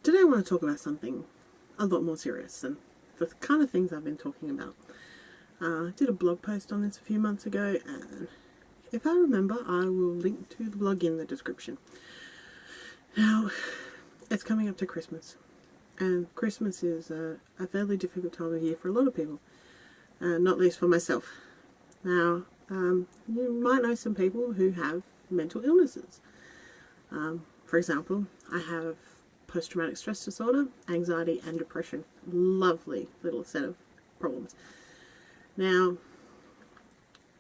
Today I want to talk about something a lot more serious than the kind of things I've been talking about. I did a blog post on this a few months ago, and if I remember, I will link to the blog in the description. Now, it's coming up to Christmas, and Christmas is a fairly difficult time of year for a lot of people, not least for myself. Now, you might know some people who have mental illnesses. For example, I have post-traumatic stress disorder, anxiety and depression. Lovely little set of problems. Now,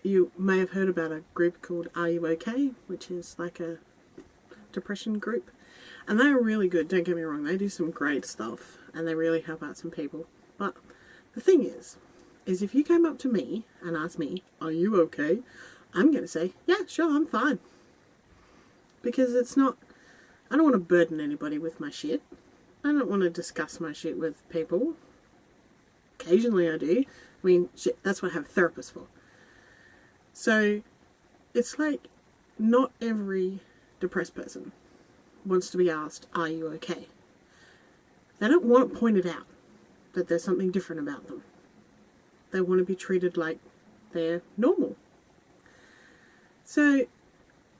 you may have heard about a group called Are You OK?, which is like a depression group. And they are really good, don't get me wrong. They do some great stuff and they really help out some people. But the thing is if you came up to me and asked me, are you okay? I'm going to say, yeah, sure, I'm fine. Because it's not, I don't want to burden anybody with my shit. I don't want to discuss my shit with people. Occasionally I do. I mean, shit, that's what I have a therapist for. So, it's like, not every depressed person wants to be asked, are you okay? They don't want it pointed out that there's something different about them. They want to be treated like they're normal. So,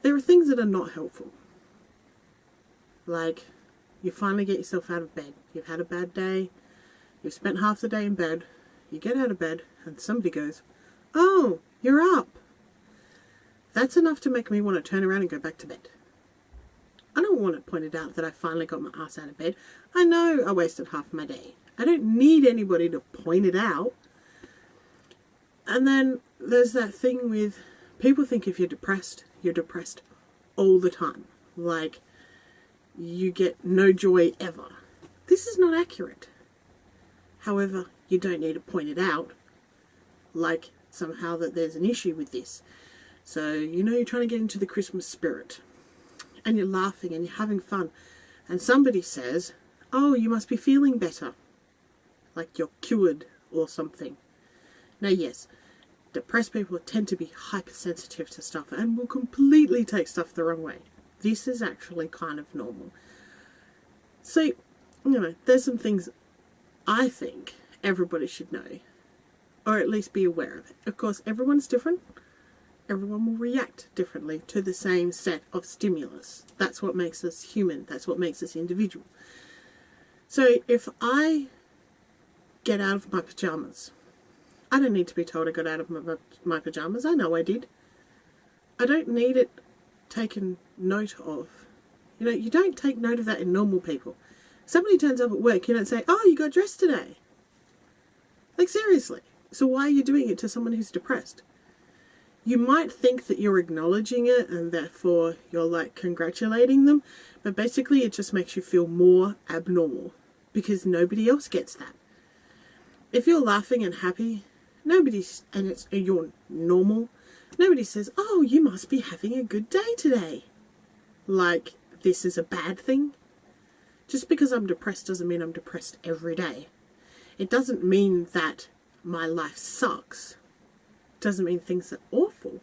there are things that are not helpful. Like, you finally get yourself out of bed. You've had a bad day. You've spent half the day in bed. You get out of bed and somebody goes, oh, you're up. That's enough to make me want to turn around and go back to bed. I don't want it pointed out that I finally got my ass out of bed. I know I wasted half my day. I don't need anybody to point it out. And then there's that thing with people think if you're depressed all the time. Like, you get no joy ever. This is not accurate. However, you don't need to point it out like somehow that there's an issue with this. So, you're trying to get into the Christmas spirit and you're laughing and you're having fun and somebody says, oh, you must be feeling better. Like you're cured or something. Now, yes, depressed people tend to be hypersensitive to stuff and will completely take stuff the wrong way. This is actually kind of normal. So, there's some things I think everybody should know, or at least be aware of it. Of course, everyone's different. Everyone will react differently to the same set of stimulus. That's what makes us human. That's what makes us individual. So, if I get out of my pajamas, I don't need to be told I got out of my pajamas. I know I did. I don't need it taken note of. You don't take note of that in normal people. Somebody turns up at work, you don't say, oh, you got dressed today. Like, seriously. So why are you doing it to someone who's depressed? You might think that you're acknowledging it and therefore you're like congratulating them, but basically it just makes you feel more abnormal because nobody else gets that. If you're laughing and happy, and you're normal, nobody says, oh, you must be having a good day today. Like, this is a bad thing. Just because I'm depressed doesn't mean I'm depressed every day. It doesn't mean that my life sucks. It doesn't mean things are awful.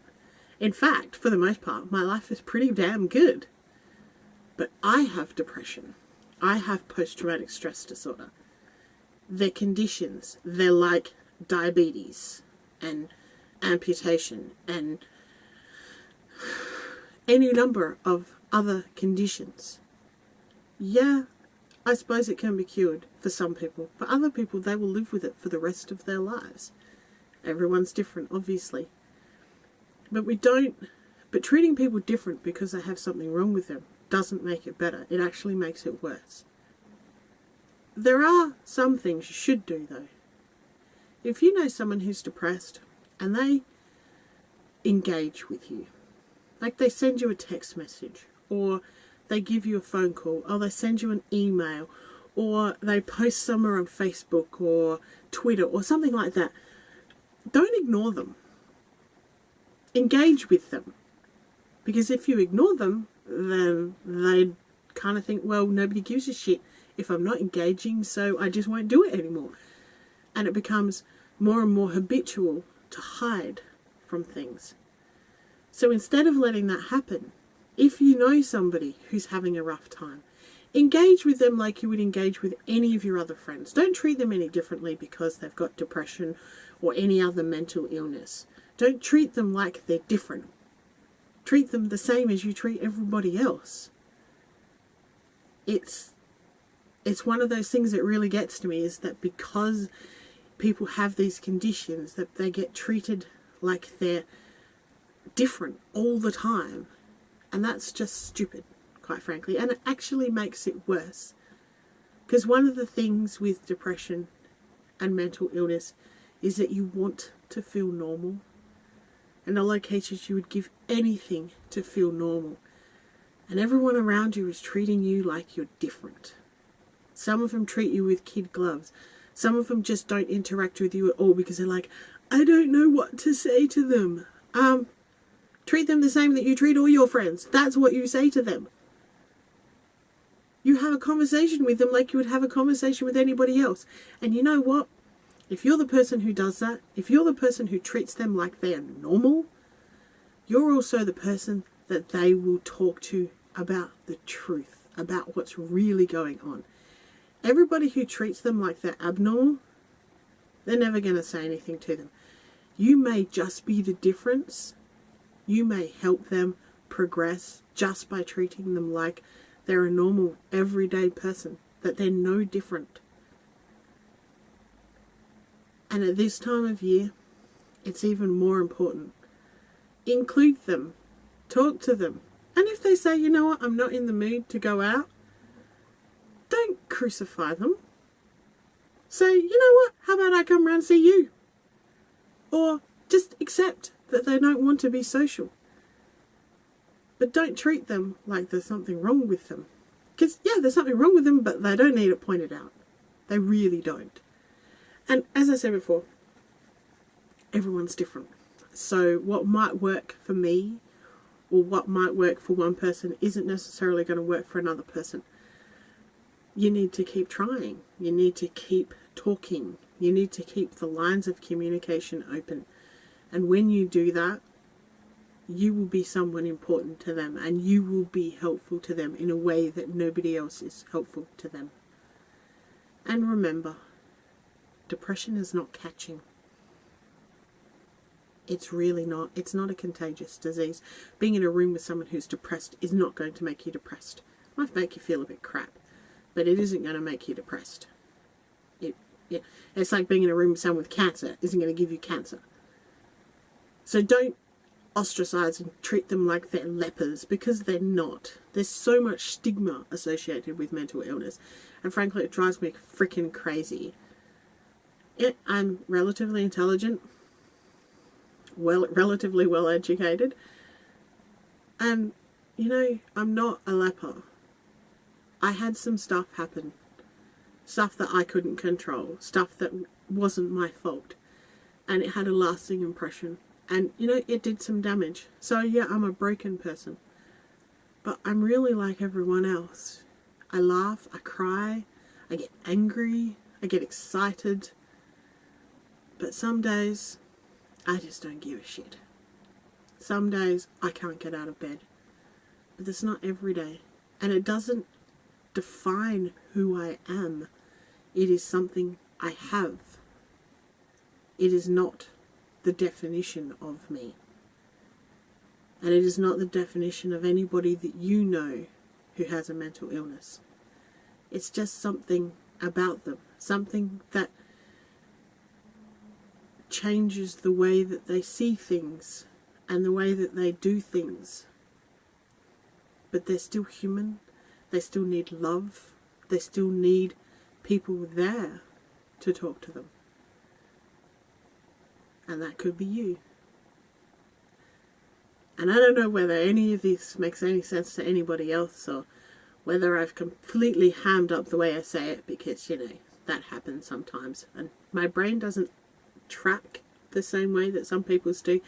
In fact, for the most part, my life is pretty damn good. But I have depression. I have post-traumatic stress disorder. They're conditions. They're like diabetes and amputation and any number of other conditions. Yeah, I suppose it can be cured for some people. For other people, they will live with it for the rest of their lives. Everyone's different, obviously. But treating people different because they have something wrong with them doesn't make it better. It actually makes it worse. There are some things you should do, though. If you know someone who's depressed and they engage with you, like they send you a text message, or they give you a phone call, or they send you an email, or they post somewhere on Facebook or Twitter or something like that, don't ignore them. Engage with them. Because if you ignore them, then they kind of think, well, nobody gives a shit if I'm not engaging, so I just won't do it anymore. And it becomes more and more habitual to hide from things. So instead of letting that happen, if you know somebody who's having a rough time, Engage with them like you would engage with any of your other friends. Don't treat them any differently because they've got depression or any other mental illness. Don't treat them like they're different. Treat them the same as you treat everybody else. It's one of those things that really gets to me, is that because people have these conditions, that they get treated like they're different all the time. And that's just stupid, quite frankly. And it actually makes it worse. Because one of the things with depression and mental illness is that you want to feel normal. In a lot of cases, you would give anything to feel normal. And everyone around you is treating you like you're different. Some of them treat you with kid gloves. Some of them just don't interact with you at all because they're like, I don't know what to say to them. Treat them the same that you treat all your friends. That's what you say to them. You have a conversation with them like you would have a conversation with anybody else. And you know what? If you're the person who does that, if you're the person who treats them like they are normal, you're also the person that they will talk to about the truth, about what's really going on. Everybody who treats them like they're abnormal, they're never going to say anything to them. You may just be the difference. You may help them progress just by treating them like they're a normal, everyday person, that they're no different. And at this time of year, it's even more important. Include them. Talk to them. And if they say, you know what, I'm not in the mood to go out, don't crucify them. Say, you know what, how about I come round and see you? Or just accept that they don't want to be social. But don't treat them like there's something wrong with them. Because, yeah, there's something wrong with them, but they don't need it pointed out. They really don't. And as I said before, everyone's different. So what might work for me or what might work for one person isn't necessarily going to work for another person. You need to keep trying. You need to keep talking. You need to keep the lines of communication open. And when you do that, you will be someone important to them and you will be helpful to them in a way that nobody else is helpful to them. And remember, depression is not catching. It's really not. It's not a contagious disease. Being in a room with someone who's depressed is not going to make you depressed. It might make you feel a bit crap, but it isn't going to make you depressed. It's like being in a room with someone with cancer. It isn't going to give you cancer. So don't ostracize and treat them like they're lepers, because they're not. There's so much stigma associated with mental illness, and frankly it drives me freaking crazy. I'm relatively intelligent, relatively well educated, and you know, I'm not a leper. I had some stuff happen, stuff that I couldn't control, stuff that wasn't my fault, and it had a lasting impression. And, you know, it did some damage. So, yeah, I'm a broken person. But I'm really like everyone else. I laugh, I cry, I get angry, I get excited. But some days, I just don't give a shit. Some days, I can't get out of bed. But that's not every day. And it doesn't define who I am. It is something I have. It is not the definition of me. And it is not the definition of anybody that you know who has a mental illness. It's just something about them. Something that changes the way that they see things and the way that they do things. But they're still human. They still need love. They still need people there to talk to them. And that could be you. And I don't know whether any of this makes any sense to anybody else, or whether I've completely hammed up the way I say it, because, you know, that happens sometimes. And my brain doesn't track the same way that some people's do.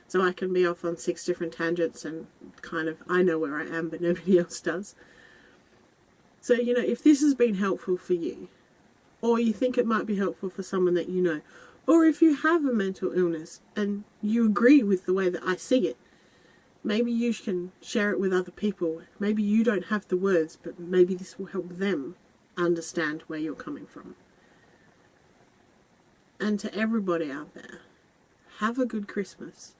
So I can be off on 6 different tangents and kind of, I know where I am, but nobody else does. So, you know, if this has been helpful for you, or you think it might be helpful for someone that you know, or if you have a mental illness and you agree with the way that I see it, Maybe you can share it with other people. Maybe you don't have the words, but maybe this will help them understand where you're coming from. And to everybody out there, have a good Christmas,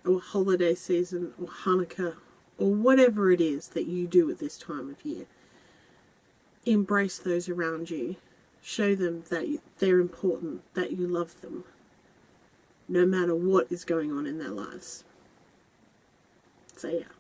or holiday season, or Hanukkah, or whatever it is that you do at this time of year. Embrace those around you. Show them that they're important, that you love them, no matter what is going on in their lives. So yeah.